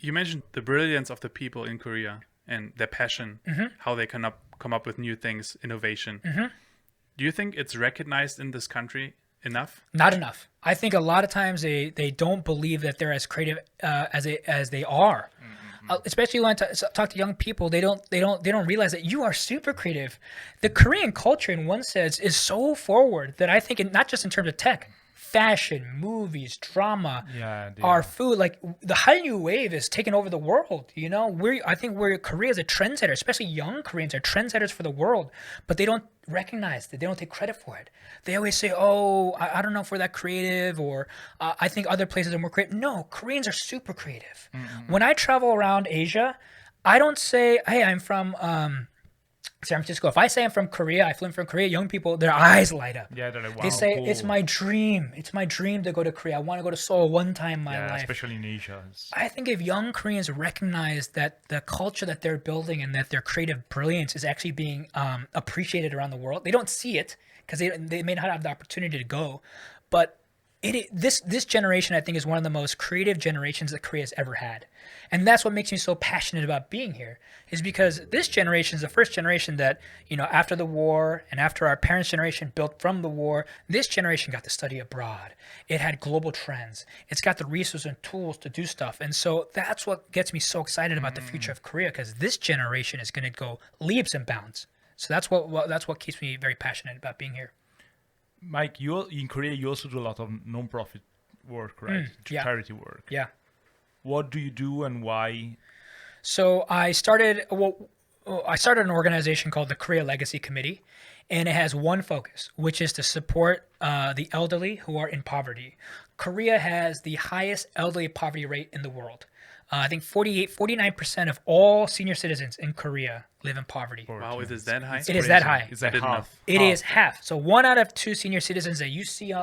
You mentioned the brilliance of the people in Korea and their passion, how they can come up with new things, innovation. Do you think it's recognized in this country enough? Not enough. I think a lot of times they don't believe that they're as creative as they are. Especially when I talk to young people, they don't realize that you are super creative. The Korean culture, in one sense, is so forward that I think, not just in terms of tech, fashion, movies, drama, Yeah, they our are. food. Like the Hallyu wave is taking over the world. I think Korea is a trendsetter, especially young Koreans are trendsetters for the world, but they don't recognize it. They don't take credit for it. They always say, "Oh, I don't know if we're that creative," or "I think other places are more creative." No, Koreans are super creative. When I travel around Asia, I don't say, "Hey, I'm from San Francisco." If I say I'm from Korea, I flew in from Korea, young people, their eyes light up. Yeah, they're like, They wow, say, cool. "It's my dream. It's my dream to go to Korea. I want to go to Seoul one time in my Yeah, life." especially in Asia. I think if young Koreans recognize that the culture that they're building and that their creative brilliance is actually being appreciated around the world, they don't see it because they may not have the opportunity to go, but this generation, I think, is one of the most creative generations that Korea's ever had, and that's what makes me so passionate about being here. Is because this generation is the first generation that, after the war and after our parents' generation built from the war, this generation got to study abroad. It had global trends. It's got the resources and tools to do stuff, and so that's what gets me so excited about the future of Korea, because this generation is going to go leaps and bounds. So that's what keeps me very passionate about being here. Mike, you in Korea, you also do a lot of non-profit work, right? yeah. Charity work. Yeah. What do you do and why? So I started an organization called the Korea Legacy Committee, and it has one focus, which is to support the elderly who are in poverty. Korea has the highest elderly poverty rate in the world. I think 49% of all senior citizens in Korea live in poverty. Wow, is it that high? It is that high. It's like didn't know. half. It is half. So 1 out of 2 senior citizens that you see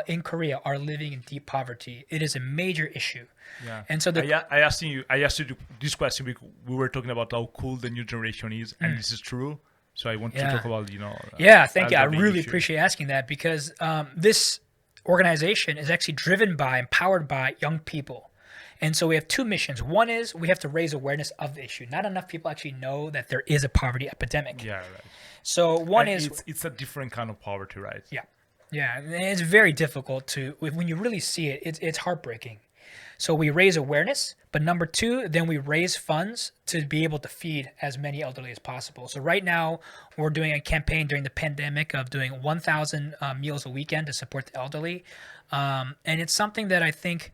in Korea are living in deep poverty. It is a major issue. Yeah. And so I asked you this question because we were talking about how cool the new generation is, and this is true. So I want to Yeah. talk about Yeah, thank you. I elderly really issue. appreciate asking that, because this organization is actually driven by, empowered by young people. And so we have two missions. One is we have to raise awareness of the issue. Not enough people actually know that there is a poverty epidemic. Yeah, right. So one And is it's a different kind of poverty, right? yeah, yeah, and it's very difficult to, when you really see it. It's heartbreaking. So we raise awareness, but number two, then we raise funds to be able to feed as many elderly as possible. So right now, we're doing a campaign during the pandemic of doing 1,000 meals a weekend to support the elderly, and it's something that I think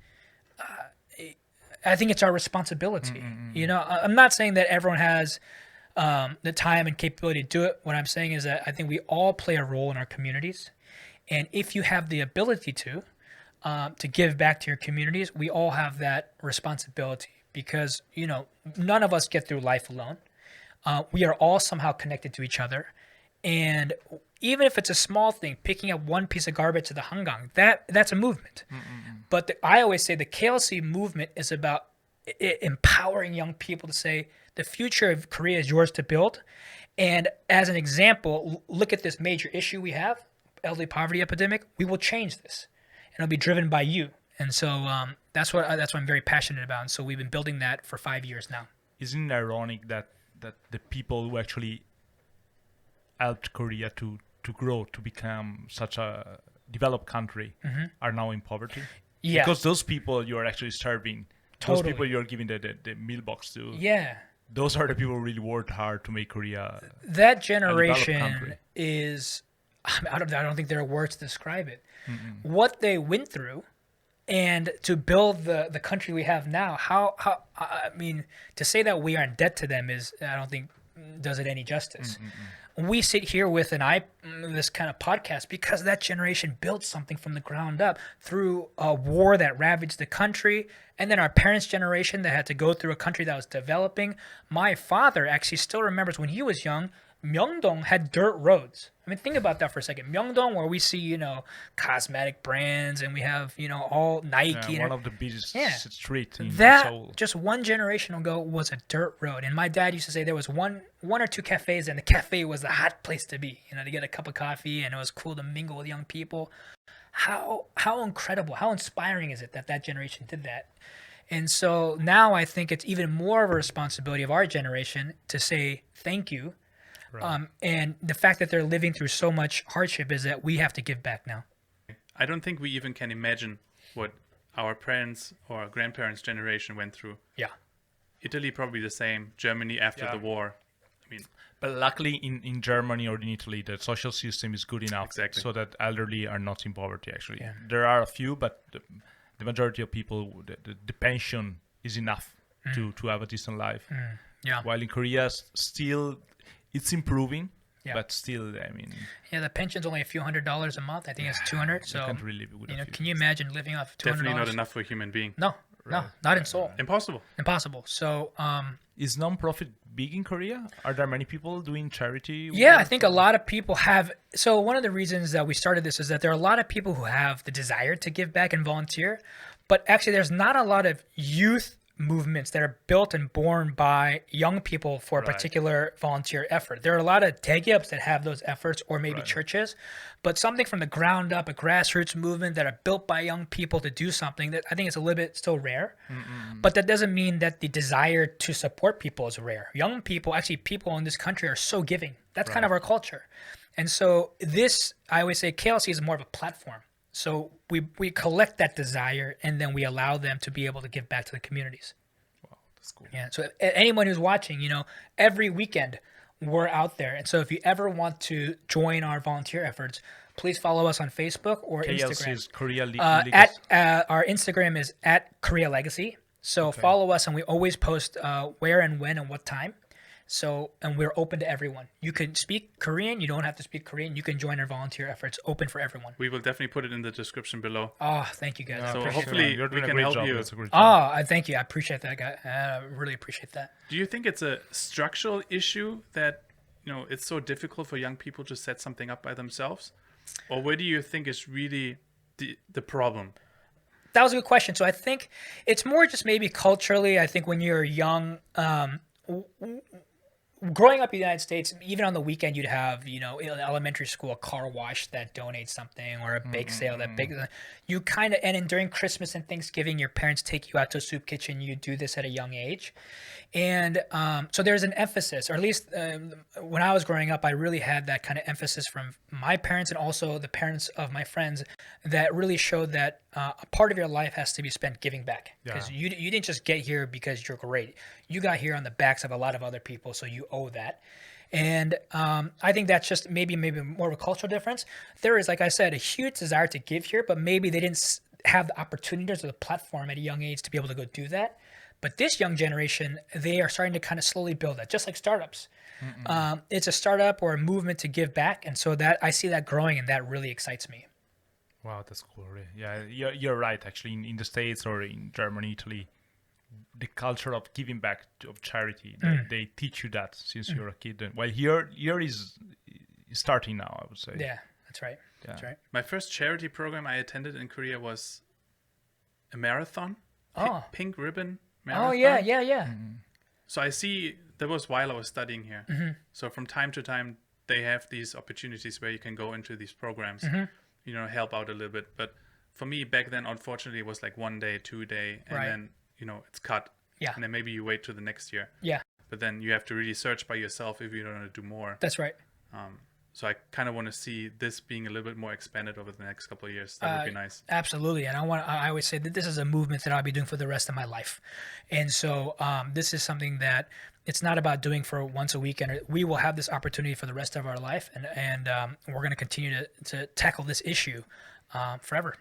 it's our responsibility. I'm not saying that everyone has the time and capability to do it. What I'm saying is that I think we all play a role in our communities, and if you have the ability to give back to your communities, we all have that responsibility, because none of us get through life alone. We are all somehow connected to each other, and even if it's a small thing, picking up one piece of garbage to the hangang, that's a movement. But I always say the KLC movement is about empowering young people to say the future of Korea is yours to build. And as an example, look at this major issue we have, elderly poverty epidemic. We will change this, and it'll be driven by you. And so that's what I'm very passionate about. And so we've been building that for 5 years now. Isn't it ironic that the people who actually helped Korea to grow, to become such a developed country, are now in poverty? Yeah. Because those people you are actually serving, those Totally. people you're giving the meal box to, Yeah. those are the people who really worked hard to make Korea. That country. generation is, I don't think there are words to describe it. What they went through, and to build the country we have now, I mean, to say that we are in debt to them is, I don't think, does it any justice. We sit here with this kind of podcast because that generation built something from the ground up through a war that ravaged the country, and then our parents' generation that had to go through a country that was developing. My father actually still remembers when he was young, Myeongdong had dirt roads. I mean, think about that for a second. Myeongdong, where we see, cosmetic brands, and we have, all Nike. One of the busiest streets in That Seoul. just one generation ago was a dirt road. And my dad used to say there was one or two cafes, and the cafe was the hot place to be, to get a cup of coffee, and it was cool to mingle with young people. How incredible, how inspiring is it that generation did that? And so now I think it's even more of a responsibility of our generation to say thank you. Right. And the fact that they're living through so much hardship is that we have to give back now. I don't think we even can imagine what our parents or our grandparents' generation went through. Yeah. Italy probably the same. Germany after Yeah. the war. I mean, But luckily, in Germany or in Italy, the social system is good enough Exactly. so that elderly are not in poverty. Actually, Yeah. there are a few, but the majority of people, the pension is enough to have a decent life. Yeah. While in Korea, still it's improving, Yeah. but still, I mean, Yeah, the pension's only a few $100s a month. I think it's 200. you So, can't really live with a few can you things. imagine living off $200? definitely not enough for a human being. No, no, not in Seoul. Impossible. Impossible. So, Is non-profit big in Korea? Are there many people doing charity? yeah, I work? think a lot of people have. So one of the reasons that we started this is that there are a lot of people who have the desire to give back and volunteer, but actually there's not a lot of youth movements that are built and born by young people for a Right. particular volunteer effort. There are a lot of daegyups that have those efforts, or maybe Right. churches, but something from the ground up, a grassroots movement that are built by young people to do something, that I think is a little bit still rare. But that doesn't mean that the desire to support people is rare. Young people, actually people in this country, are so giving. That's kind of our culture. And so this, I always say KLC is more of a platform. So we collect that desire and then we allow them to be able to give back to the communities. Wow, that's cool. Yeah. So anyone who's watching, every weekend we're out there. And so if you ever want to join our volunteer efforts, please follow us on Facebook or KLC Instagram. is Korea Our Instagram is at Korea Legacy. So follow us, and we always post where and when and what time. So, and we're open to everyone. You can speak Korean. You don't have to speak Korean. You can join our volunteer efforts. Open for everyone. We will definitely put it in the description below. Oh, thank you guys. I So appreciate hopefully You're doing we a can great help job. you. That's a great it. job. Oh, thank you. I appreciate that, guy. I really appreciate that. Do you think it's a structural issue that it's so difficult for young people to set something up by themselves, or where do you think is really the problem? That was a good question. So I think it's more just maybe culturally. I think when you're young, growing up in the United States, even on the weekend, you'd have, in elementary school, a car wash that donates something, or a bake sale that you kind of, and then during Christmas and Thanksgiving, your parents take you out to a soup kitchen. You do this at a young age. And so there's an emphasis, or at least when I was growing up, I really had that kind of emphasis from my parents and also the parents of my friends that really showed that a part of your life has to be spent giving back. Because you didn't just get here because you're great. You got here on the backs of a lot of other people, so you owe that. And I think that's just maybe more of a cultural difference. There is, like I said, a huge desire to give here, but maybe they didn't have the opportunities or the platform at a young age to be able to go do that. But this young generation, they are starting to kind of slowly build that, just like startups. It's a startup or a movement to give back. And so that I see that growing, and that really excites me. Wow, that's cool. Really. Yeah, you're right. Actually, in the States or in Germany, Italy, the culture of giving back of charity, they teach you that since you're a kid. And while here is starting now, I would say. Yeah, that's right. Yeah. That's right. My first charity program I attended in Korea was a marathon, Oh. pink ribbon marathon. Oh, yeah. So I see that was while I was studying here. So from time to time, they have these opportunities where you can go into these programs, help out a little bit. But for me back then, unfortunately, it was like 1 day, 2 day, and Right. then, it's cut. Yeah. And then maybe you wait to the next year. Yeah, But then you have to really search by yourself if you don't want to do more. that's right. So I kind of want to see this being a little bit more expanded over the next couple of years. That would be nice. Absolutely. And I always say that this is a movement that I'll be doing for the rest of my life. And so this is something that it's not about doing for once a week. And we will have this opportunity for the rest of our life. And we're going to continue to tackle this issue forever.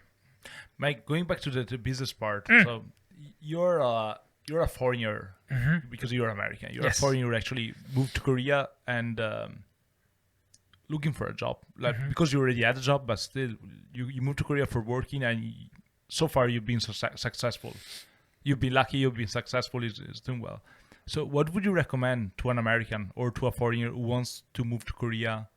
Mike, going back to the business part, so you're a foreigner because you're American. You're Yes. a foreigner who actually moved to Korea and looking for a job, because you already had a job, but still you moved to Korea for working, and so far you've been successful. You've been lucky. You've been successful. Is doing well. So, what would you recommend to an American or to a foreigner who wants to move to Korea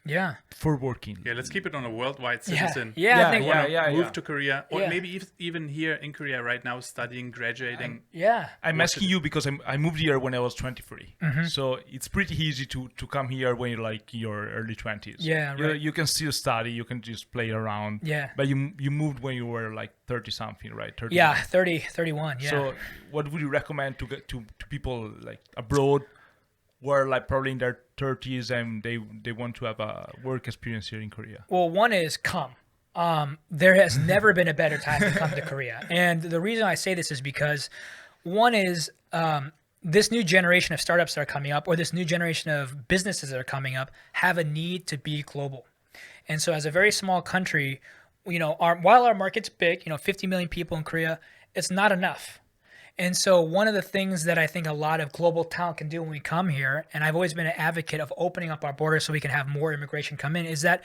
Yeah. for working. Yeah, let's keep it on a worldwide Yeah. citizen. Yeah. I think, Move to Korea, or Yeah. maybe even here in Korea right now, studying, graduating. yeah. I'm asking you because I moved here when I was 23. So it's pretty easy to come here when you're like your early 20s. Yeah, right. You can still study, you can just play around. Yeah. But you moved when you were like 30 something, right? 30. Yeah. 30, 31. Yeah. So what would you recommend to get to people like abroad who are like probably in their 30s and they want to have a work experience here in Korea? Well, one is come. There has never been a better time to come to Korea. And the reason I say this is because one is this new generation of startups that are coming up, or this new generation of businesses that are coming up, have a need to be global. And so as a very small country, while our market's big, 50 million people in Korea, it's not enough. And so one of the things that I think a lot of global talent can do when we come here, and I've always been an advocate of opening up our borders so we can have more immigration come in, is that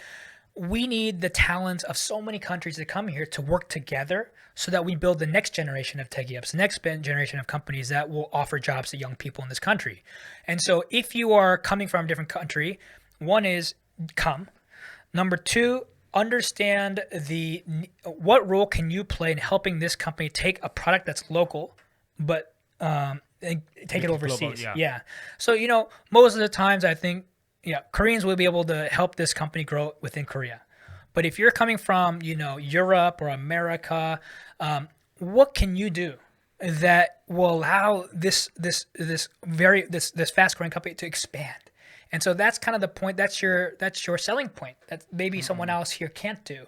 we need the talent of so many countries that come here to work together so that we build the next generation of tech-ups, the next generation of companies that will offer jobs to young people in this country. And so if you are coming from a different country, one is come. Number two, understand what role can you play in helping this company take a product that's local, but take it overseas. Global, yeah. So, most of the times I think, Koreans will be able to help this company grow within Korea. But if you're coming from, Europe or America, what can you do that will allow this fast growing company to expand? And so that's kind of the point. That's your selling point that maybe someone else here can't do.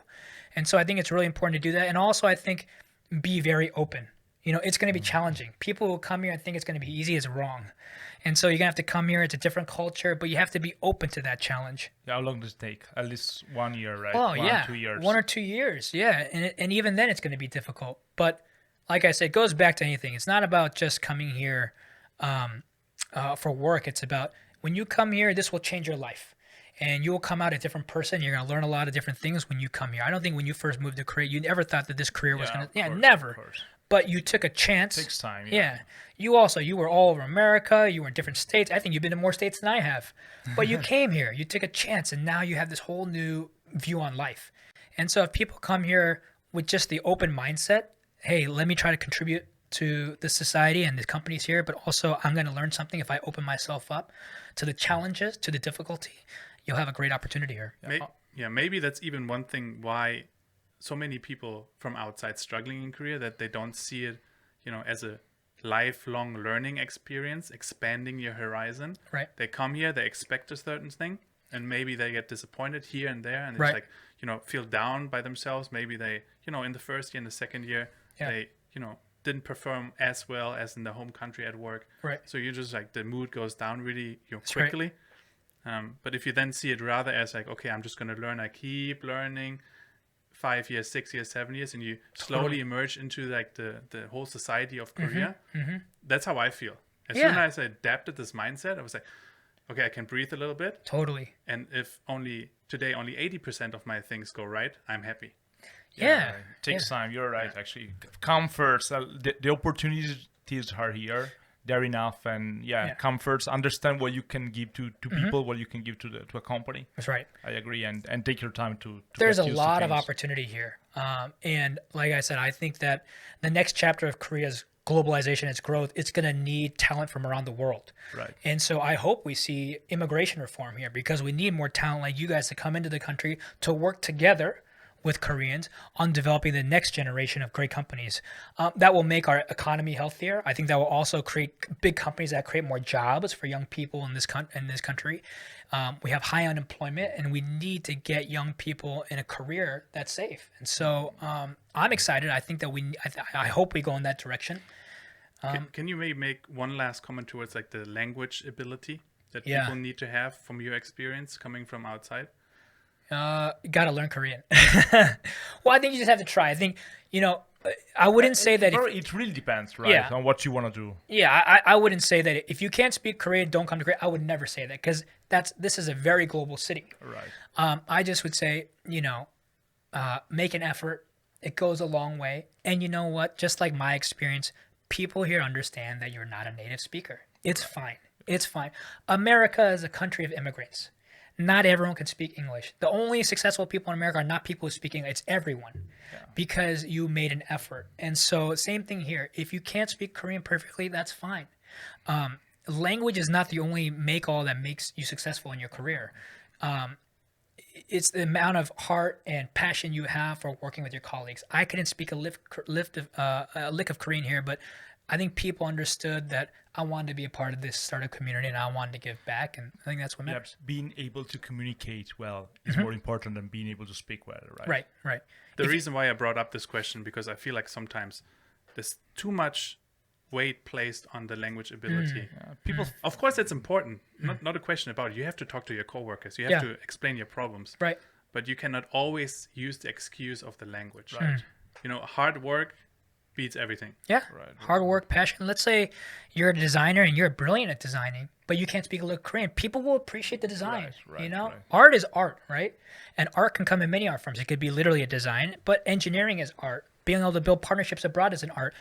And so I think it's really important to do that. And also I think be very open. It's going to be challenging. People who come here and think it's going to be easy is wrong. And so you're going to have to come here. It's a different culture, but you have to be open to that challenge. How long does it take? At least 1 year, right? Oh, 2 years. 1 or 2 years. Yeah. And even then it's going to be difficult. But like I said, it goes back to anything. It's not about just coming here for work. It's about when you come here, this will change your life. And you will come out a different person. You're going to learn a lot of different things when you come here. I don't think when you first moved to Korea, you never thought that this career was going to... Yeah, never. Of course. But you took a chance. It takes time. Yeah. You were all over America. You were in different states. I think you've been to more states than I have. But you came here. You took a chance. And now you have this whole new view on life. And so if people come here with just the open mindset, hey, let me try to contribute to the society and the companies here, but also I'm going to learn something if I open myself up to the challenges, to the difficulty, you'll have a great opportunity here. Maybe that's even one thing why so many people from outside struggling in Korea, that they don't see it, as a lifelong learning experience, expanding your horizon. Right. They come here, they expect a certain thing, and maybe they get disappointed here and there, and it's right. like, feel down by themselves. Maybe they, in the first year, in the second year, they, didn't perform as well as in the home country at work. Right. So you just like the mood goes down really That's quickly. Right. But if you then see it rather as like, okay, I'm just going to learn, I keep learning 5 years, 6 years, 7 years, and you slowly emerge into like the whole society of Korea. Mm-hmm. That's how I feel. As soon as I adapted this mindset, I was like, okay, I can breathe a little bit. Totally. And if only 80% of my things go right, I'm happy. Yeah. It takes time. You're right, actually. Comforts, the opportunities are here. They're enough. And comforts, understand what you can give to people, what you can give to a company. That's right. I agree. And take your time to There's a lot of opportunity here. And like I said, I think that the next chapter of Korea's globalization, its growth, it's going to need talent from around the world. Right. And so I hope we see immigration reform here, because we need more talent like you guys to come into the country to work together with Koreans on developing the next generation of great companies that will make our economy healthier. I think that will also create big companies that create more jobs for young people in this country. We have high unemployment, and we need to get young people in a career that's safe. And so I'm excited. I think that I hope we go in that direction. Can you maybe make one last comment towards like the language ability that people need to have from your experience coming from outside? You got to learn Korean. Well, I think you just have to try. I think, I wouldn't say that... It really depends, right, on what you want to do. Yeah, I wouldn't say that if you can't speak Korean, don't come to Korea. I would never say that, because this is a very global city. Right. I just would say, make an effort. It goes a long way. And you know what? Just like my experience, people here understand that you're not a native speaker. It's fine. It's fine. America is a country of immigrants. not everyone can speak English. The only successful people in America are not people who speak English. It's everyone because you made an effort. And so same thing here. If you can't speak Korean perfectly, that's fine. Language is not the only make-all that makes you successful in your career. It's the amount of heart and passion you have for working with your colleagues. I couldn't speak a lick of Korean here, but I think people understood that I wanted to be a part of this startup community and I wanted to give back, and I think that's what matters. Being able to communicate well is more important than being able to speak well, right? Right. The reason why I brought up this question, because I feel like sometimes there's too much weight placed on the language ability. People, of course, it's important. Not a question about it. You have to talk to your coworkers. You have to explain your problems. Right. But you cannot always use the excuse of the language. Right. You know, hard work beats everything. Yeah. Right. Hard work, passion. Let's say you're a designer and you're brilliant at designing, but you can't speak a little Korean. People will appreciate the design. Right, Right. right. Art is art, right? And art can come in many art forms. It could be literally a design, but engineering is art. Being able to build partnerships abroad is an art.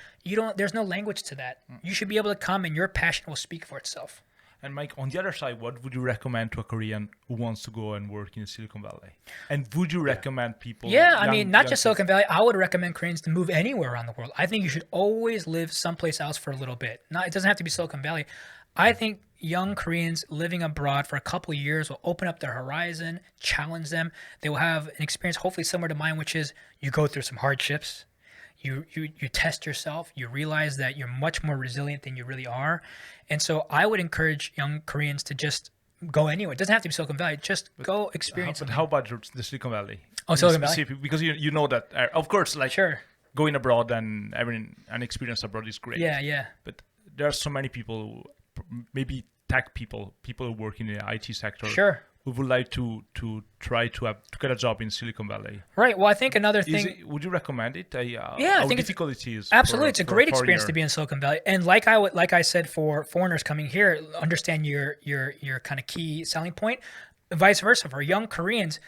There's no language to that. You should be able to come and your passion will speak for itself. And Mike, on the other side, what would you recommend to a Korean who wants to go and work in Silicon Valley? And would you recommend people? Yeah, I mean, not young just Silicon Valley. I would recommend Koreans to move anywhere around the world. I think you should always live someplace else for a little bit. It doesn't have to be Silicon Valley. I think young Koreans living abroad for a couple of years will open up their horizon, challenge them. They will have an experience hopefully similar to mine, which is you go through some hardships. You test yourself. You realize that you're much more resilient than you really are. And so I would encourage young Koreans to just go anywhere. It doesn't have to be Silicon Valley. Just go experience But something. how about the Silicon Valley? Oh, Silicon Valley? Specific, because you know that, of course, like Sure. going abroad and having an experience abroad is great. Yeah. But there are so many people, maybe tech people who work in the IT sector, Sure. who would like to try to get a job in Silicon Valley. Right. Well, I think another thing. Would you recommend it? I how think difficult it is. Absolutely, it's a great for experience your- to be in Silicon Valley. And like I said, for foreigners coming here, understand your kind of key selling point. Vice versa, for young Koreans,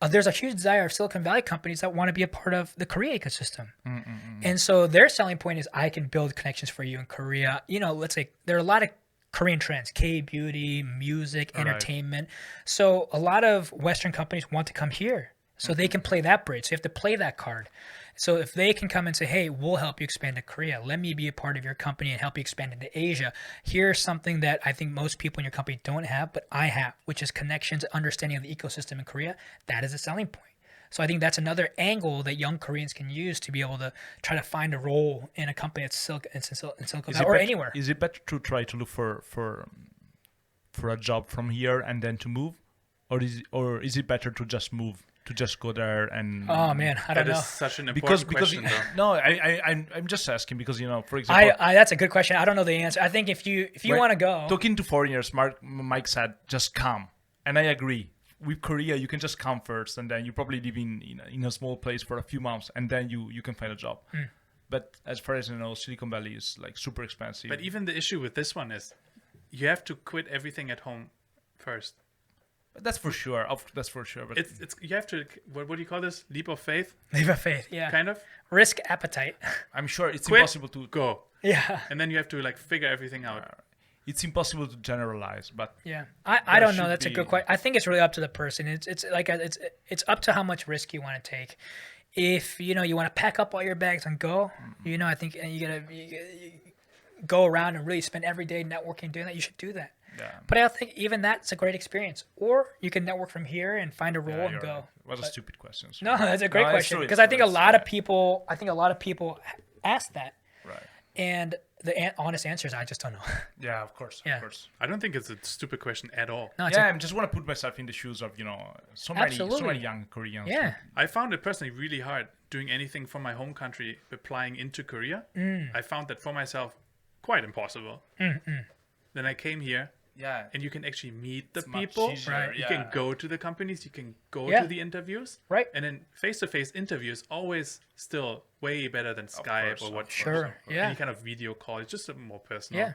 there's a huge desire of Silicon Valley companies that want to be a part of the Korea ecosystem. And so their selling point is, I can build connections for you in Korea. Let's say there are a lot of Korean trends, K-beauty, music, entertainment. So a lot of Western companies want to come here so they can play that bridge. So you have to play that card. So if they can come and say, hey, we'll help you expand to Korea. Let me be a part of your company and help you expand into Asia. Here's something that I think most people in your company don't have, but I have, which is connections, understanding of the ecosystem in Korea. That is a selling point. So I think that's another angle that young Koreans can use to be able to try to find a role in a company that's in Silicon Valley or anywhere. Is it better to try to look for a job from here and then to move, or is it better to just move, to just go there and? Oh man, I don't That know. is such an important question, though. No, I'm just asking because for example, That's a good question. I don't know the answer. I think if you want to go, talking to foreigners, Mike said just come, and I agree. With Korea, you can just come first, and then you probably live in a small place for a few months, and then you can find a job. But as far as I know, Silicon Valley is like super expensive. But even the issue with this one is you have to quit everything at home first. That's for sure. That's for sure. But It's you have to, what do you call this? Leap of faith? leave a faith. Yeah. Kind of? Risk appetite. I'm sure it's Quit, impossible to go. Yeah. And then you have to figure everything out. It's impossible to generalize, but Yeah, I don't know. should That's a good be- question. I think it's really up to the person. It's up to how much risk you want to take. If you want to pack up all your bags and go, I think you gotta go around and really spend every day networking, doing that. You should do that. yeah. But I think even that's a great experience. Or you can network from here and find a role and you're go. right. It was a stupid question. No, that's a great No, it's question true, because it's I think true, a lot of it's- people. I think a lot of people ask that, Right. and the honest answer is I just don't know. Yeah, of course. Yeah. Of course. I don't think it's a stupid question at all. No, it's Yeah, I just want to put myself in the shoes of so many Absolutely. young Koreans. yeah. I found it personally really hard doing anything from my home country, applying into Korea. I found that for myself quite impossible. Then I came here, Yeah. and you can actually meet the It's much people. easier, Right. You can go to the companies, you can go Yeah. to the interviews. Right. And then face-to-face interviews always still way better than Skype course, or of what. course, Sure. Yeah. Any kind of video call. It's just a more personal. Yeah.